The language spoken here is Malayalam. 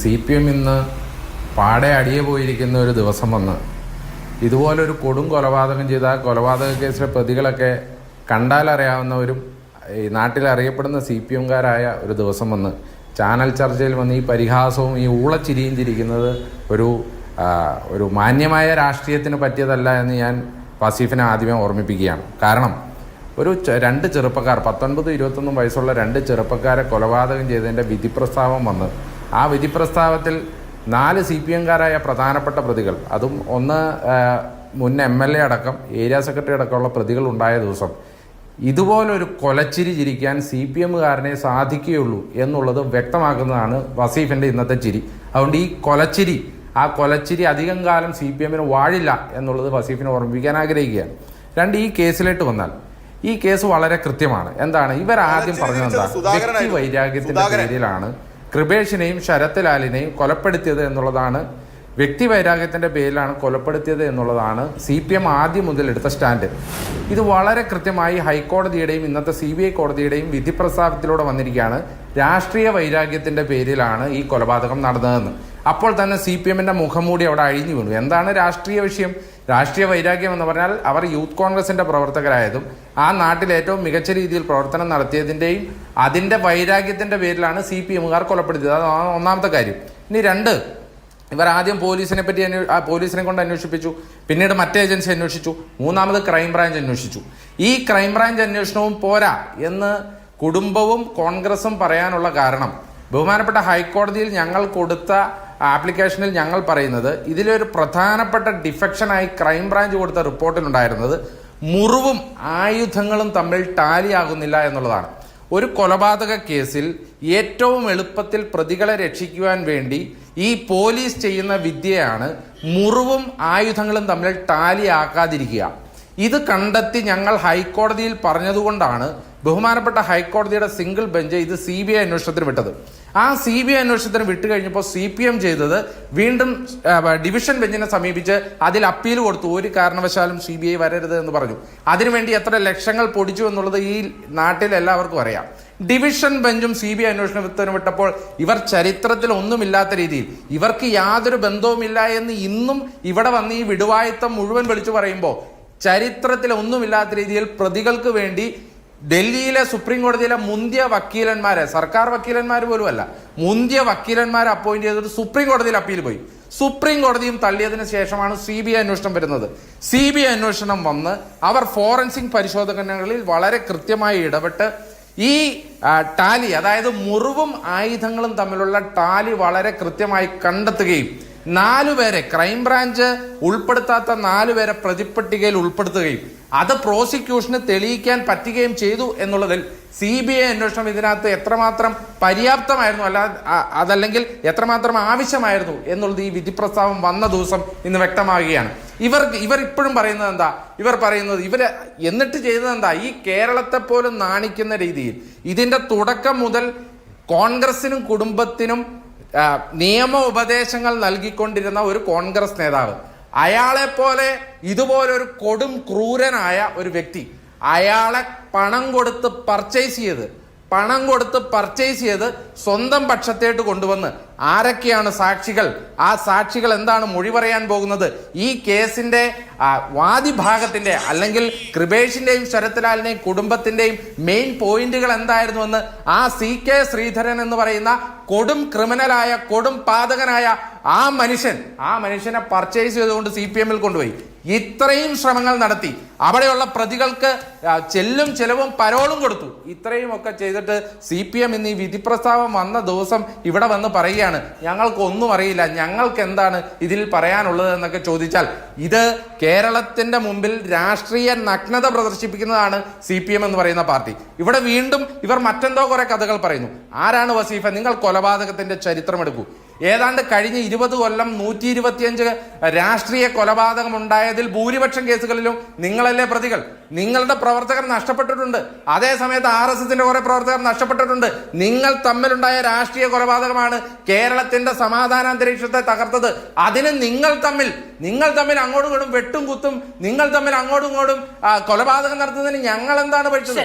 CPM ഇന്ന് പാടെ അടിയെ പോയിരിക്കുന്ന ഒരു ദിവസം വന്ന് ഇതുപോലൊരു കൊടും കൊലപാതകം ചെയ്ത കൊലപാതക കേസിലെ പ്രതികളൊക്കെ കണ്ടാലറിയാവുന്നവരും ഈ നാട്ടിൽ അറിയപ്പെടുന്ന CPMകാരായ ഒരു ദിവസം വന്ന് ചാനൽ ചർച്ചയിൽ വന്ന് ഈ പരിഹാസവും ഈ ഊളച്ചിരിയും ചിരിക്കുന്നത് ഒരു മാന്യമായ രാഷ്ട്രീയത്തിന് പറ്റിയതല്ല എന്ന് ഞാൻ വസീഫിനെ ആദ്യമേ ഓർമ്മിപ്പിക്കുകയാണ്. കാരണം രണ്ട് ചെറുപ്പക്കാർ 19-21 വയസ്സുള്ള രണ്ട് ചെറുപ്പക്കാരെ കൊലപാതകം ചെയ്തതിൻ്റെ വിധിപ്രസ്താവം വന്ന് ആ വിധിപ്രസ്താവത്തിൽ 4 CPMകാരായ പ്രധാനപ്പെട്ട പ്രതികൾ, അതും ഒന്ന് മുൻ MLA അടക്കം ഏരിയ സെക്രട്ടറി അടക്കമുള്ള പ്രതികൾ ഉണ്ടായ ദിവസം ഇതുപോലൊരു കൊലച്ചിരി ചിരിക്കാൻ CPMകാരനെ സാധിക്കുകയുള്ളൂ എന്നുള്ളത് വ്യക്തമാക്കുന്നതാണ് വസീഫിൻ്റെ ഇന്നത്തെ ചിരി. അതുകൊണ്ട് ഈ കൊലച്ചിരി അധികം കാലം CPMന് വാഴില്ല എന്നുള്ളത് വസീഫിനെ ഓർമ്മിപ്പിക്കാൻ ആഗ്രഹിക്കുകയാണ്. ഈ കേസിലേക്ക് വന്നാൽ ഈ കേസ് വളരെ കൃത്യമാണ്. എന്താണ് ഇവർ ആദ്യം പറഞ്ഞതെന്താ? വ്യക്തി വൈരാഗ്യത്തിന്റെ പേരിലാണ് കൃപേഷിനെയും ശരത്ലാലിനെയും കൊലപ്പെടുത്തിയത് എന്നുള്ളതാണ്. വ്യക്തി വൈരാഗ്യത്തിന്റെ പേരിലാണ് കൊലപ്പെടുത്തിയത് എന്നുള്ളതാണ് CPM ആദ്യം മുതൽ എടുത്ത സ്റ്റാൻഡ്. ഇത് വളരെ കൃത്യമായി ഹൈക്കോടതിയുടെയും ഇന്നത്തെ CBI കോടതിയുടെയും വിധി പ്രസ്താവത്തിലൂടെ വന്നിരിക്കുകയാണ്. രാഷ്ട്രീയ വൈരാഗ്യത്തിന്റെ പേരിലാണ് ഈ കൊലപാതകം നടന്നതെന്ന്. അപ്പോൾ തന്നെ CPMന്റെ മുഖംമൂടി അവിടെ അഴിഞ്ഞു വീണു. എന്താണ് രാഷ്ട്രീയ വിഷയം? രാഷ്ട്രീയ വൈരാഗ്യം എന്ന് പറഞ്ഞാൽ അവർ യൂത്ത് കോൺഗ്രസിന്റെ പ്രവർത്തകരായതും ആ നാട്ടിൽ ഏറ്റവും മികച്ച രീതിയിൽ പ്രവർത്തനം നടത്തിയതിൻ്റെയും അതിൻ്റെ വൈരാഗ്യത്തിന്റെ പേരിലാണ് CPMകാർ കൊലപ്പെടുത്തിയത്. അതാണ് ഒന്നാമത്തെ കാര്യം. ഇനി 2, ഇവർ ആദ്യം പോലീസിനെ കൊണ്ട് അന്വേഷിപ്പിച്ചു, പിന്നീട് മറ്റേ ഏജൻസി അന്വേഷിച്ചു, മൂന്നാമത് ക്രൈംബ്രാഞ്ച് അന്വേഷിച്ചു. ഈ ക്രൈംബ്രാഞ്ച് അന്വേഷണവും പോരാ എന്ന് കുടുംബവും കോൺഗ്രസും പറയാനുള്ള കാരണം ബഹുമാനപ്പെട്ട ഹൈക്കോടതിയിൽ ഞങ്ങൾ കൊടുത്ത ആപ്ലിക്കേഷനിൽ ഞങ്ങൾ പറയുന്നത് ഇതിലൊരു പ്രധാനപ്പെട്ട ഡിഫെക്ഷനായി ക്രൈംബ്രാഞ്ച് കൊടുത്ത റിപ്പോർട്ടിലുണ്ടായിരുന്നത് മുറിവും ആയുധങ്ങളും തമ്മിൽ ടാലിയാകുന്നില്ല എന്നുള്ളതാണ്. ഒരു കൊലപാതക കേസിൽ ഏറ്റവും എളുപ്പത്തിൽ പ്രതികളെ രക്ഷിക്കുവാൻ വേണ്ടി ഈ പോലീസ് ചെയ്യുന്ന വിദ്യയാണ് മുറിവും ആയുധങ്ങളും തമ്മിൽ ടാലിയാക്കാതിരിക്കുക. ഇത് കണ്ടെത്തി ഞങ്ങൾ ഹൈക്കോടതിയിൽ പറഞ്ഞതുകൊണ്ടാണ് ബഹുമാനപ്പെട്ട ഹൈക്കോടതിയുടെ സിംഗിൾ ബെഞ്ച് ഇത് CBI അന്വേഷണത്തിന് വിട്ടത്. ആ CBI അന്വേഷണത്തിന് വിട്ടുകഴിഞ്ഞപ്പോൾ CPM ചെയ്തത് വീണ്ടും ഡിവിഷൻ ബെഞ്ചിനെ സമീപിച്ച് അതിൽ അപ്പീൽ കൊടുത്തു. ഒരു കാരണവശാലും CBI വരരുത് എന്ന് പറഞ്ഞു. അതിനുവേണ്ടി എത്ര ലക്ഷങ്ങൾ പൊടിച്ചു എന്നുള്ളത് ഈ നാട്ടിൽ എല്ലാവർക്കും അറിയാം. ഡിവിഷൻ ബെഞ്ചും CBI അന്വേഷണത്തിന് വിട്ടപ്പോൾ ഇവർ ചരിത്രത്തിൽ ഒന്നുമില്ലാത്ത രീതിയിൽ ഇവർക്ക് യാതൊരു ബന്ധവുമില്ല എന്ന് ഇന്നും ഇവിടെ വന്ന് ഈ വിടുവായത്തം മുഴുവൻ വിളിച്ചു പറയുമ്പോൾ ചരിത്രത്തിൽ ഒന്നുമില്ലാത്ത രീതിയിൽ പ്രതികൾക്ക് വേണ്ടി ഡൽഹിയിലെ സുപ്രീം കോടതിയിലെ മുന്തിയ വക്കീലന്മാരെ, സർക്കാർ വക്കീലന്മാർ പോലും അല്ല, മുന്തിയ വക്കീലന്മാരെ അപ്പോയിന്റ് ചെയ്തിട്ട് സുപ്രീം കോടതിയിൽ അപ്പീൽ പോയി. സുപ്രീം കോടതിയും തള്ളിയതിനു ശേഷമാണ് CBI അന്വേഷണം വരുന്നത്. CBI അന്വേഷണം വന്ന് അവർ ഫോറൻസിക് പരിശോധനകളിൽ വളരെ കൃത്യമായി ഇടപെട്ട് ഈ ടാലി, അതായത് മുറിവും ആയുധങ്ങളും തമ്മിലുള്ള ടാലി വളരെ കൃത്യമായി കണ്ടെത്തുകയും 4 പേരെ ക്രൈംബ്രാഞ്ച് ഉൾപ്പെടുത്താത്ത 4 പേരെ പ്രതിപ്പട്ടികയിൽ ഉൾപ്പെടുത്തുകയും അത് പ്രോസിക്യൂഷന് തെളിയിക്കാൻ പറ്റുകയും ചെയ്തു എന്നുള്ളതിൽ CBI അന്വേഷണം ഇതിനകത്ത് എത്രമാത്രം പര്യാപ്തമായിരുന്നു, അതല്ലെങ്കിൽ എത്രമാത്രം ആവശ്യമായിരുന്നു എന്നുള്ളത് ഈ വിധി പ്രസ്താവം വന്ന ദിവസം ഇന്ന് വ്യക്തമാകുകയാണ്. ഇവർ ഇപ്പോഴും പറയുന്നത് എന്താ? ഇവര് എന്നിട്ട് ചെയ്തത് എന്താ? ഈ കേരളത്തെ പോലും നാണിക്കുന്ന രീതിയിൽ ഇതിന്റെ തുടക്കം മുതൽ കോൺഗ്രസിനും കുടുംബത്തിനും നിയമ ഉപദേശങ്ങൾ നൽകിക്കൊണ്ടിരുന്ന ഒരു കോൺഗ്രസ് നേതാവ്, അയാളെ പോലെ ഇതുപോലൊരു കൊടും ക്രൂരനായ ഒരു വ്യക്തി, അയാളെ പണം കൊടുത്ത് പർച്ചേസ് ചെയ്ത് സ്വന്തം പക്ഷത്തേട്ട് കൊണ്ടുവന്ന് ആരൊക്കെയാണ് സാക്ഷികൾ, ആ സാക്ഷികൾ എന്താണ് മൊഴി പറയാൻ പോകുന്നത്, ഈ കേസിന്റെ വാദിഭാഗത്തിന്റെ അല്ലെങ്കിൽ കൃപേഷിന്റെയും ശരത്ലാലിന്റെയും കുടുംബത്തിന്റെയും മെയിൻ പോയിന്റുകൾ എന്തായിരുന്നുവെന്ന് ആ CK ശ്രീധരൻ എന്ന് പറയുന്ന കൊടും ക്രിമിനലായ കൊടും പാതകനായ ആ മനുഷ്യനെ പർച്ചേസ് ചെയ്തുകൊണ്ട് CPMൽ കൊണ്ടുപോയി. ഇത്രയും ശ്രമങ്ങൾ നടത്തി അവിടെയുള്ള പ്രതികൾക്ക് ചെല്ലും ചെലവും പരോളും കൊടുത്തു. ഇത്രയും ഒക്കെ ചെയ്തിട്ട് CPM ഇന്ന് ഈ വിധി പ്രസ്താവം വന്ന ദിവസം ഇവിടെ വന്ന് പറയുകയാണ്, ഞങ്ങൾക്കൊന്നും അറിയില്ല, ഞങ്ങൾക്ക് എന്താണ് ഇതിൽ പറയാനുള്ളത് എന്നൊക്കെ ചോദിച്ചാൽ ഇത് കേരളത്തിന്റെ മുമ്പിൽ രാഷ്ട്രീയ നഗ്നത പ്രദർശിപ്പിക്കുന്നതാണ് CPM എന്ന് പറയുന്ന പാർട്ടി. ഇവിടെ വീണ്ടും ഇവർ മറ്റെന്തോ കുറെ കഥകൾ പറയുന്നു. ആരാണ് വസീഫ? നിങ്ങൾ കൊലപാതകത്തിന്റെ ചരിത്രം എടുക്കൂ. ഏതാണ്ട് കഴിഞ്ഞ 20 കൊല്ലം 125 രാഷ്ട്രീയ കൊലപാതകം ഉണ്ടായതിൽ ഭൂരിപക്ഷം കേസുകളിലും നിങ്ങളല്ലേ പ്രതികൾ. നിങ്ങളുടെ പ്രവർത്തകർ നഷ്ടപ്പെട്ടിട്ടുണ്ട്. അതേ സമയത്ത് RSSന്റെ കുറെ പ്രവർത്തകർ നഷ്ടപ്പെട്ടിട്ടുണ്ട്. നിങ്ങൾ തമ്മിലുണ്ടായ രാഷ്ട്രീയ കൊലപാതകമാണ് കേരളത്തിന്റെ സമാധാന അന്തരീക്ഷത്തെ തകർത്തത്. അതിന് നിങ്ങൾ തമ്മിൽ അങ്ങോട്ടും ഇങ്ങോട്ടും വെട്ടും കുത്തും, നിങ്ങൾ തമ്മിൽ അങ്ങോട്ടും ഇങ്ങോട്ടും കൊലപാതകം നടത്തുന്നതിന് ഞങ്ങൾ എന്താണ് പഠിച്ചത്?